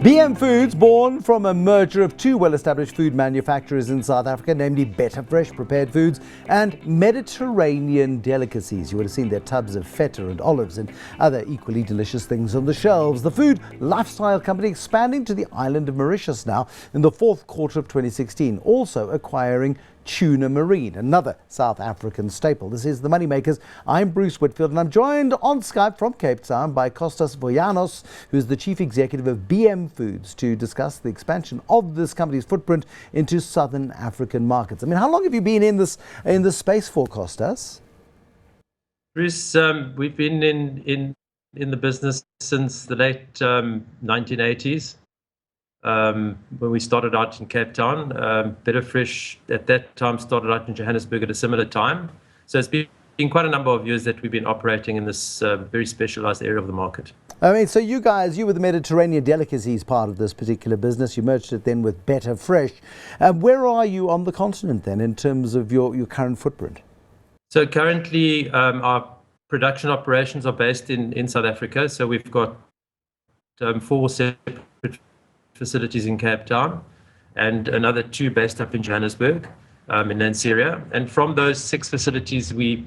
BM Foods, born from a merger of two well-established food manufacturers in South Africa, namely Bettafresh prepared foods and Mediterranean Delicacies. You would have seen their tubs of feta and olives and other equally delicious things on the shelves. The food lifestyle company expanding to the island of Mauritius now in the fourth quarter of 2016, also acquiring Tuna Marine, another South African staple. This is the Moneymakers. I'm Bruce Whitfield, and I'm joined on Skype from Cape Town by Costas Vayanos, who's the chief executive of BM Foods, to discuss the expansion of this company's footprint into southern African markets. I mean, how long have you been in this space for, Costas? Bruce, we've been in the business since the late 1980s. When we started out in Cape Town, Bettafresh at that time started out in Johannesburg at a similar time. So it's been quite a number of years that we've been operating in this very specialized area of the market. I mean, so you were the Mediterranean Delicacies part of this particular business. You merged it then with Bettafresh. Where are you on the continent then in terms of your current footprint? So currently our production operations are based in South Africa. So we've got 4 separate facilities in Cape Town and another 2 based up in Johannesburg, in Lanseria. And from those 6 facilities, we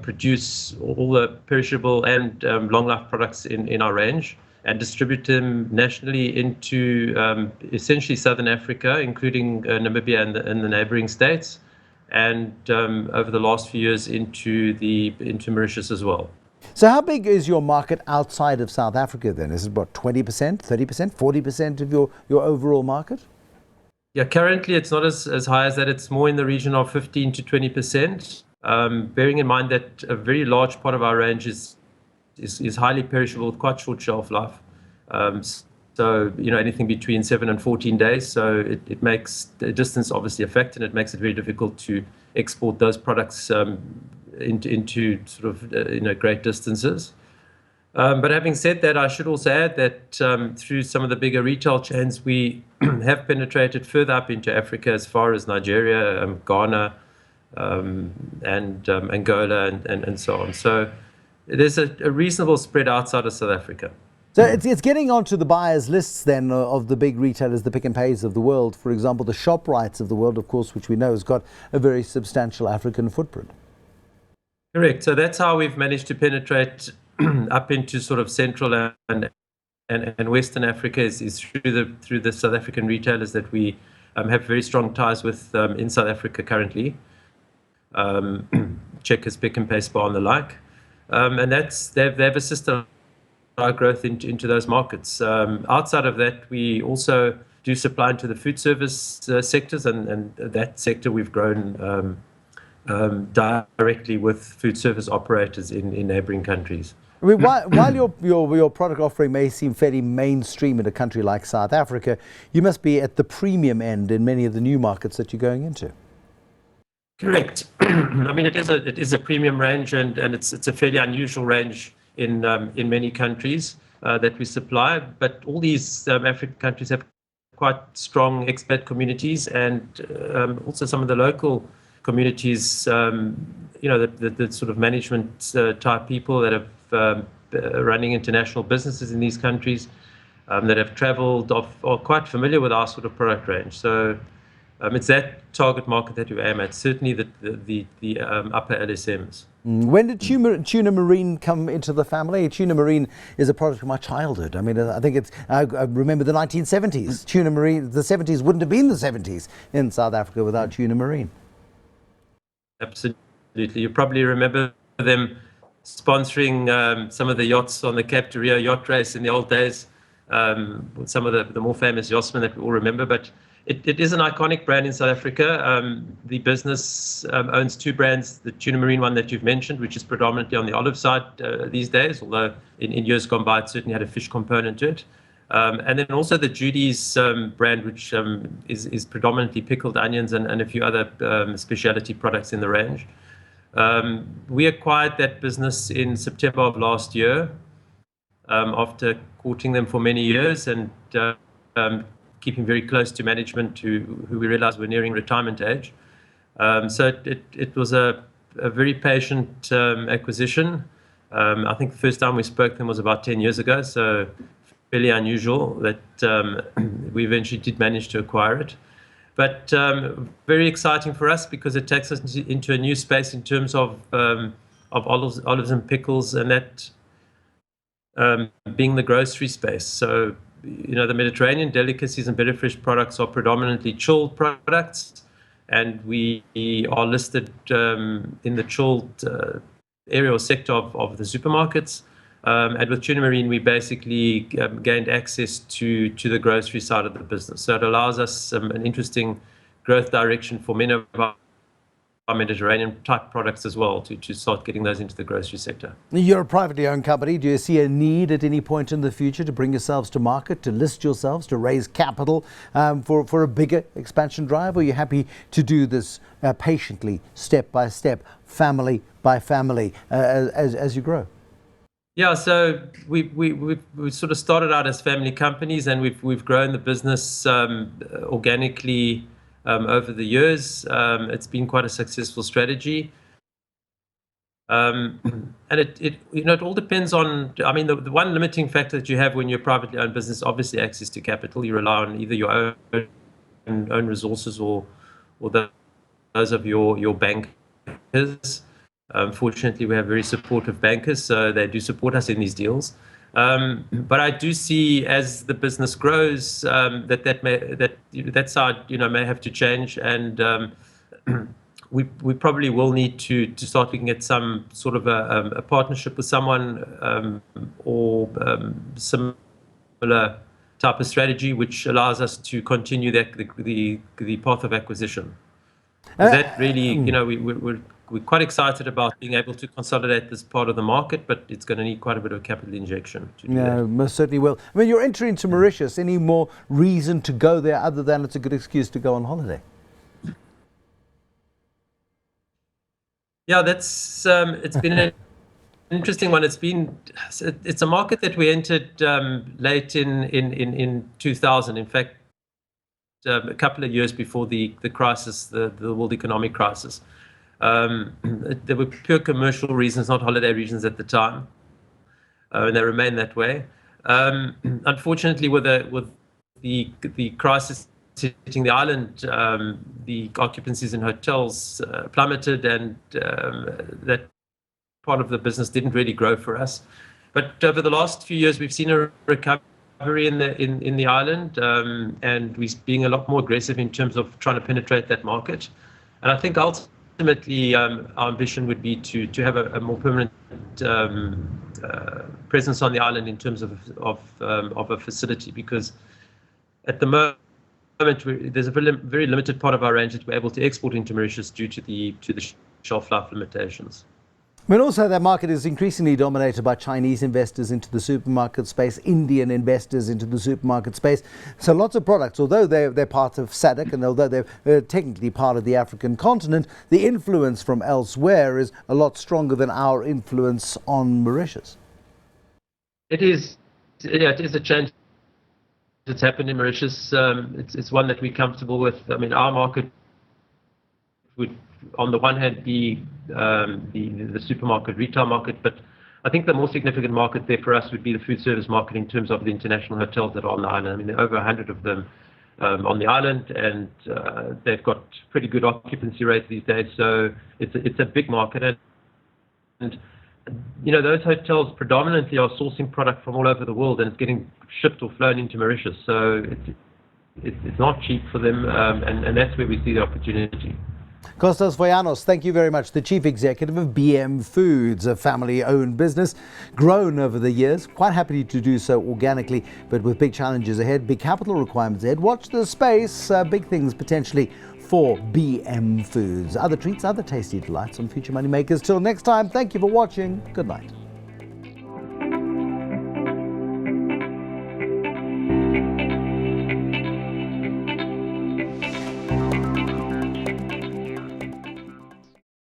produce all the perishable and long life products in our range and distribute them nationally into essentially Southern Africa, including Namibia and the neighboring states, and over the last few years into Mauritius as well. So how big is your market outside of South Africa then? Is it about 20%, 30%, 40% of your overall market? Yeah, currently it's not as high as that. It's more in the region of 15 to 20%. Bearing in mind that a very large part of our range is highly perishable with quite short shelf life. So, anything between 7 and 14 days. So it makes the distance obviously a factor, and it makes it very difficult to export those products into sort of great distances. But having said that, I should also add that through some of the bigger retail chains, we have penetrated further up into Africa as far as Nigeria, Ghana, and Angola, and so on. So there's a reasonable spread outside of South Africa. So it's getting onto the buyers' lists then of the big retailers, the Pick and Pays of the world. For example, the ShopRites of the world, of course, which we know has got a very substantial African footprint. Correct. So that's how we've managed to penetrate up into sort of Central and Western Africa is through the South African retailers that we have very strong ties with in South Africa currently. Checkers, Pick and Pay, Spar, and the like. And they've assisted our growth into those markets. Outside of that, we also do supply into the food service sectors, and that sector we've grown directly with food service operators in neighboring countries. I mean, while your product offering may seem fairly mainstream in a country like South Africa, you must be at the premium end in many of the new markets that you're going into. Correct. I mean, it is a premium range, and it's a fairly unusual range in many countries that we supply. But all these African countries have quite strong expat communities, and also some of the local communities, the sort of management type people that have running international businesses in these countries, that have traveled are quite familiar with our sort of product range. So it's that target market that we aim at, certainly the upper LSMs. When did Tuna Marine come into the family? Tuna Marine is a product of my childhood. I mean, I remember the 1970s. Tuna Marine, the 70s wouldn't have been the 70s in South Africa without Tuna Marine. Absolutely. You probably remember them sponsoring some of the yachts on the Cape to Rio yacht race in the old days, with some of the more famous yachtsmen that we all remember. But it is an iconic brand in South Africa. The business owns 2 brands, the Tuna Marine one that you've mentioned, which is predominantly on the olive side these days, although in years gone by it certainly had a fish component to it. And then also the Judy's brand, which is predominantly pickled onions and a few other specialty products in the range. We acquired that business in September of last year, after courting them for many years and keeping very close to management who we realized were nearing retirement age. So it was a very patient acquisition. I think the first time we spoke to them was about 10 years ago. So fairly unusual that we eventually did manage to acquire it. But very exciting for us because it takes us into a new space in terms of olives and pickles, and that being the grocery space. So, the Mediterranean delicacies and Bettafresh products are predominantly chilled products, and we are listed in the chilled area or sector of the supermarkets. And with Tuna Marine, we basically gained access to the grocery side of the business. So it allows us an interesting growth direction for many of our Mediterranean type products as well to start getting those into the grocery sector. You're a privately owned company. Do you see a need at any point in the future to bring yourselves to market, to list yourselves, to raise capital for a bigger expansion drive? Or are you happy to do this patiently, step by step, family by family, as you grow? Yeah, so we sort of started out as family companies, and we've grown the business organically over the years. It's been quite a successful strategy, and it all depends on. I mean, the one limiting factor that you have when you're a privately owned business, obviously, access to capital. You rely on either your own resources or those of your bankers. Fortunately, we have very supportive bankers, so they do support us in these deals. But I do see as the business grows that side may have to change, and we probably will need to start looking at some sort of a partnership with someone or similar type of strategy, which allows us to continue the path of acquisition. That really, we're quite excited about being able to consolidate this part of the market, but it's going to need quite a bit of capital injection to do that. Most certainly will. I mean, you're entering into Mauritius. Any more reason to go there other than it's a good excuse to go on holiday? Yeah, it's been an interesting one. It's a market that we entered late in 2000. In fact, a couple of years before the crisis, the world economic crisis. There were pure commercial reasons, not holiday reasons at the time, and they remain that way. Unfortunately, with the crisis hitting the island, the occupancies in hotels plummeted, and that part of the business didn't really grow for us. But over the last few years, we've seen a recovery in the island, and we're being a lot more aggressive in terms of trying to penetrate that market. And I think ultimately, our ambition would be to have a more permanent presence on the island in terms of a facility, because at the moment there's a very limited part of our range that we're able to export into Mauritius due to the shelf life limitations. But also that market is increasingly dominated by Chinese investors into the supermarket space, Indian investors into the supermarket space. So lots of products, although they're part of SADC and although they're technically part of the African continent, the influence from elsewhere is a lot stronger than our influence on Mauritius. It is a change that's happened in Mauritius. It's one that we're comfortable with. I mean, our market would, on the one hand, be the supermarket retail market, but I think the more significant market there for us would be the food service market in terms of the international hotels that are on the island. I mean, there are over 100 of them on the island, and they've got pretty good occupancy rates these days. So it's a big market, and those hotels predominantly are sourcing product from all over the world, and it's getting shipped or flown into Mauritius. So it's not cheap for them, and that's where we see the opportunity. Costas Vayanos, thank you very much. The Chief Executive of BM Foods, a family-owned business, grown over the years. Quite happy to do so organically, but with big challenges ahead, big capital requirements ahead. Watch the space, big things potentially for BM Foods. Other treats, other tasty delights on Future Money Makers. Till next time, thank you for watching. Good night.